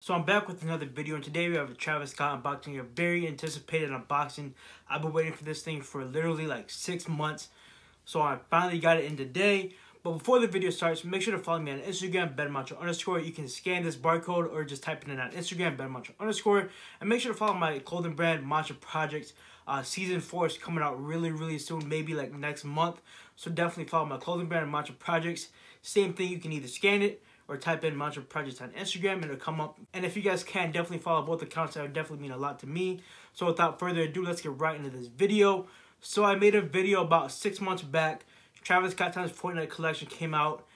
So I'm back with another video, and today we have a Travis Scott unboxing, a very anticipated unboxing. I've been waiting for this thing for literally like 6 months, so I finally got it in today. But before the video starts, make sure to follow me on Instagram, @benmacho_. You can scan this barcode or just type it in on Instagram, @benmacho_. And make sure to follow my clothing brand, Macho Projects. Season 4 is coming out really soon, maybe like next month. So definitely follow my clothing brand, Macho Projects. Same thing, you can either scan it or type in Macho Projects on Instagram and it'll come up. And if you guys can, definitely follow both accounts. That would definitely mean a lot to me. So without further ado, let's get right into this video. So I made a video about 6 months back. Travis Scott Time's Fortnite collection came out.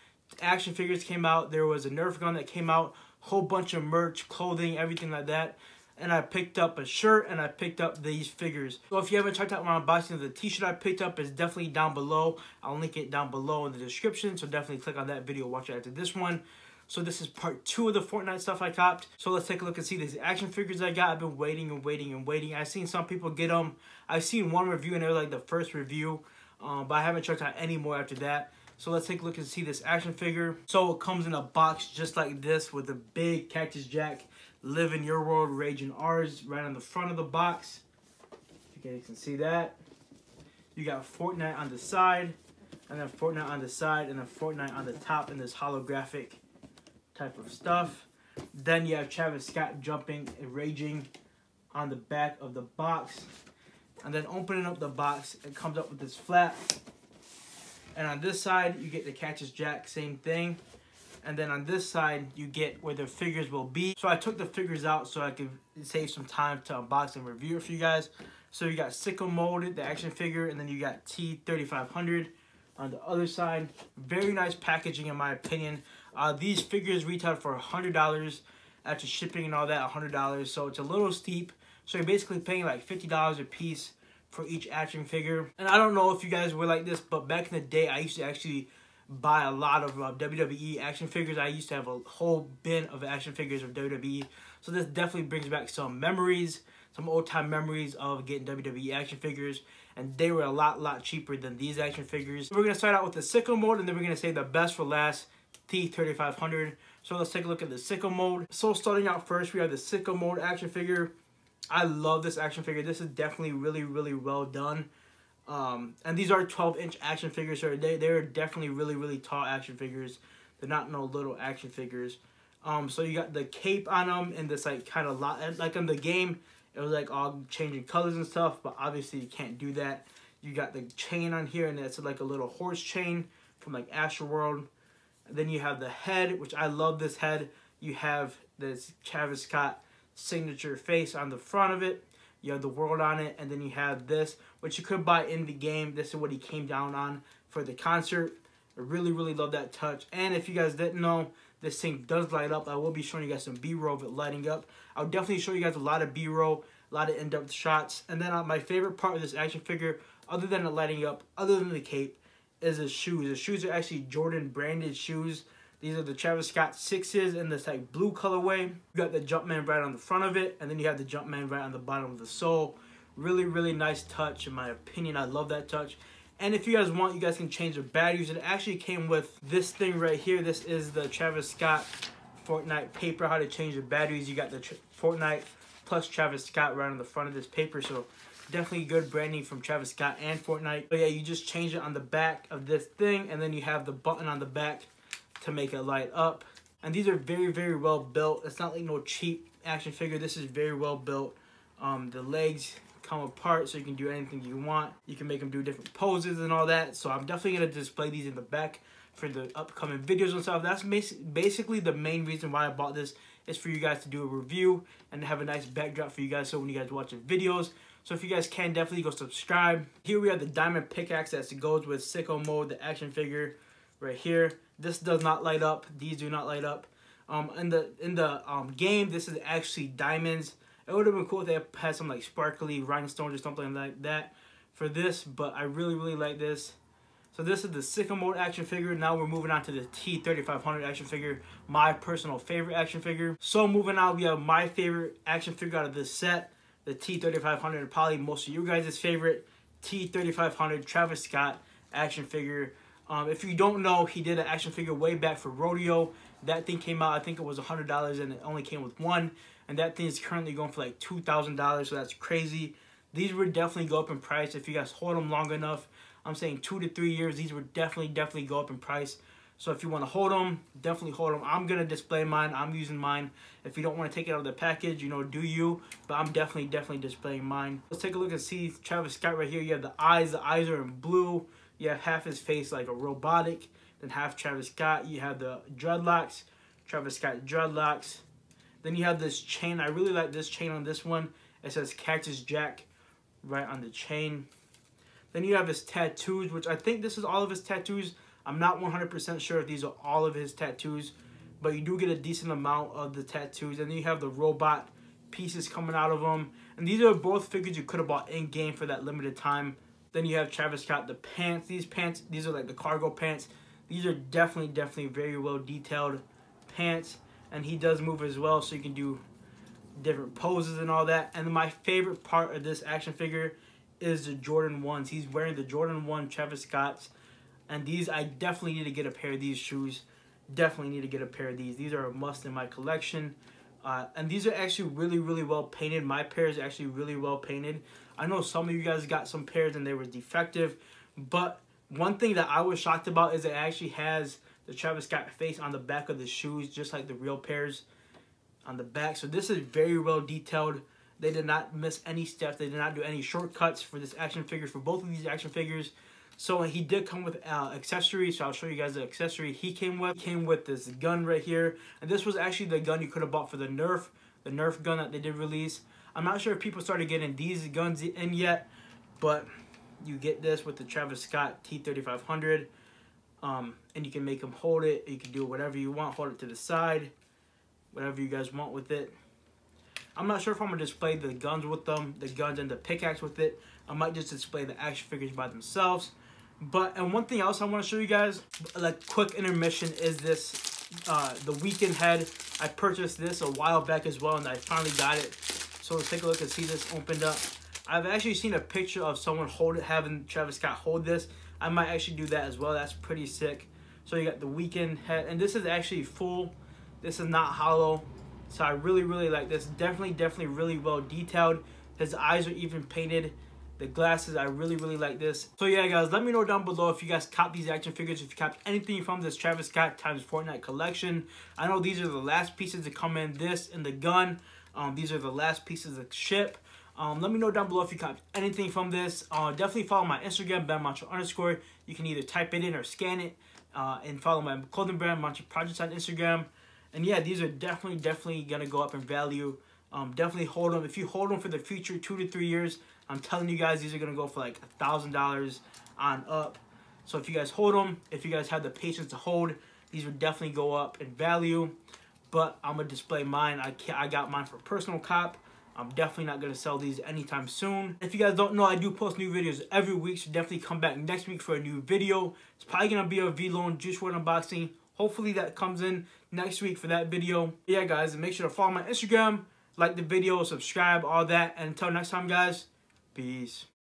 Action figures came out. There was a Nerf gun that came out. Whole bunch of merch, clothing, everything like that. And I picked up a shirt and I picked up these figures. So if you haven't checked out my unboxing of the t-shirt I picked up, it's definitely down below. I'll link it down below in the description. So definitely click on that video, watch it after this one. So this is part 2 of the Fortnite stuff I copped. So let's take a look and see these action figures I got. I've been waiting and waiting. I've seen some people get them. I've seen one review and they were like the first review. But I haven't checked out any more after that. So let's take a look and see this action figure. So it comes in a box just like this with a big Cactus Jack, "Live in Your World, Rage in Ours" right on the front of the box. If you guys can see that. You got Fortnite on the side, and then Fortnite on the side, and then Fortnite on the top in this holographic type of stuff. Then you have Travis Scott jumping and raging on the back of the box. And then opening up the box, it comes up with this flap. And on this side, you get the Cactus Jack, same thing. And then on this side, you get where the figures will be. So I took the figures out so I could save some time to unbox and review it for you guys. So you got Sickle Mode, the action figure, and then you got T3500 on the other side. Very nice packaging in my opinion. These figures retail for $100 after shipping and all that, $100. So it's a little steep. So you're basically paying like $50 a piece for each action figure. And I don't know if you guys were like this, but back in the day, I used to actually buy a lot of WWE action figures. I used to have a whole bin of action figures of WWE. So this definitely brings back some memories, some old-time memories of getting WWE action figures. And they were a lot cheaper than these action figures. We're going to start out with the Sickle Mode, and then we're going to save the best for last, T3500. So let's take a look at the Sickle Mode. So starting out first, we have the Sickle Mode action figure. I love this action figure. This is definitely really well done. And these are 12-inch action figures, so they're definitely really tall action figures. They're not no little action figures. So you got the cape on them and this like kind of like in the game, it was like all changing colors and stuff, but obviously you can't do that. You got the chain on here, and it's like a little horse chain from like Astroworld. And then you have the head, which I love this head. You have this Travis Scott signature face on the front of it. You have the world on it, and then you have this, which you could buy in the game. This is what he came down on for the concert. I really love that touch. And if you guys didn't know, this thing does light up. I will be showing you guys some B-roll of it lighting up. I'll definitely show you guys a lot of B-roll, a lot of in-depth shots. And then my favorite part of this action figure, other than the lighting up, other than the cape, is the shoes. The shoes are actually Jordan branded shoes. These are the Travis Scott 6s in this like blue colorway. You got the Jumpman right on the front of it, and then you have the Jumpman right on the bottom of the sole. Really nice touch in my opinion. I love that touch. And if you guys want, you guys can change the batteries. It actually came with this thing right here. This is the Travis Scott Fortnite paper, how to change the batteries. You got the Fortnite plus Travis Scott right on the front of this paper. So definitely good branding from Travis Scott and Fortnite. But yeah, you just change it on the back of this thing, and then you have the button on the back to make it light up. And these are very well built. It's not like no cheap action figure. This is very well built. The legs come apart so you can do anything you want. You can make them do different poses and all that. So I'm definitely going to display these in the back for the upcoming videos and stuff. That's basically the main reason why I bought this, is for you guys to do a review and have a nice backdrop for you guys so when you guys watch the videos. So if you guys can, definitely go subscribe. Here we have the diamond pickaxe that goes with Sickle Mode, the action figure right here. This does not light up. These do not light up. In the game, this is actually diamonds. It would have been cool if they had some like sparkly rhinestones or something like that for this, but I really like this. So this is the Sickle Mode action figure. Now we're moving on to the T3500 action figure, my personal favorite action figure. So moving on, we have my favorite action figure out of this set, the T3500, probably most of you guys' favorite T3500 Travis Scott action figure. If you don't know, he did an action figure way back for Rodeo. That thing came out, I think it was $100, and it only came with one. And that thing is currently going for like $2,000, so that's crazy. These would definitely go up in price if you guys hold them long enough. I'm saying 2 to 3 years. These would definitely go up in price. So if you want to hold them, definitely hold them. I'm going to display mine. I'm using mine. If you don't want to take it out of the package, you know, do you. But I'm definitely displaying mine. Let's take a look and see Travis Scott right here. You have the eyes. The eyes are in blue. You have half his face like a robotic. Then half Travis Scott. You have the dreadlocks. Travis Scott dreadlocks. Then you have this chain. I really like this chain on this one. It says Cactus Jack right on the chain. Then you have his tattoos, which I think this is all of his tattoos. I'm not 100% sure if these are all of his tattoos, but you do get a decent amount of the tattoos. And then you have the robot pieces coming out of them. And these are both figures you could have bought in-game for that limited time. Then you have Travis Scott, the pants. These are like the cargo pants. These are definitely very well detailed pants. And he does move as well, so you can do different poses and all that. And my favorite part of this action figure is the Jordan 1s. He's wearing the Jordan 1 Travis Scott's. And these, I definitely need to get a pair of these shoes. Definitely need to get a pair of these. These are a must in my collection. And these are actually really well painted. My pair is actually really well painted. I know some of you guys got some pairs and they were defective. But one thing that I was shocked about is it actually has the Travis Scott face on the back of the shoes, just like the real pairs on the back. So this is very well detailed. They did not miss any steps. They did not do any shortcuts for this action figure, for both of these action figures. So he did come with accessories, so I'll show you guys the accessory he came with. He came with this gun right here, and this was actually the gun you could have bought for the Nerf gun that they did release. I'm not sure if people started getting these guns in yet, but you get this with the Travis Scott T3500, and you can make him hold it. You can do whatever you want, hold it to the side, whatever you guys want with it. I'm not sure if I'm going to display the guns with them, the guns and the pickaxe with it. I might just display the action figures by themselves. And one thing else I want to show you guys, like quick intermission, is this, the weekend head. I purchased this a while back as well, and I finally got it. So let's take a look and see this opened up. I've actually seen a picture of someone having Travis Scott hold this. I might actually do that as well. That's pretty sick. So you got the weekend head, and this is actually full. This is not hollow. So I really like this. Definitely really well detailed. His eyes are even painted. The glasses, I really like this. So yeah, guys, let me know down below if you guys cop these action figures, if you cop anything from this Travis Scott times Fortnite collection. I know these are the last pieces to come in, this and the gun. These are the last pieces to ship. Let me know down below if you cop anything from this. Definitely follow my Instagram, BenMacho_. You can either type it in or scan it. And follow my clothing brand, Macho Projects, on Instagram. And yeah, these are definitely gonna go up in value. Definitely hold them. If you hold them for the future 2 to 3 years, I'm telling you guys, these are gonna go for like $1,000 on up. So if you guys hold them, if you guys have the patience to hold, these would definitely go up in value. But I'm gonna display mine. I got mine for personal cop. I'm definitely not gonna sell these anytime soon. If you guys don't know, I do post new videos every week, so definitely come back next week for a new video. It's probably gonna be a V-Lone Juice WRLD unboxing. Hopefully that comes in next week for that video. Yeah, guys, and make sure to follow my Instagram, like the video, subscribe, all that. And until next time, guys, peace.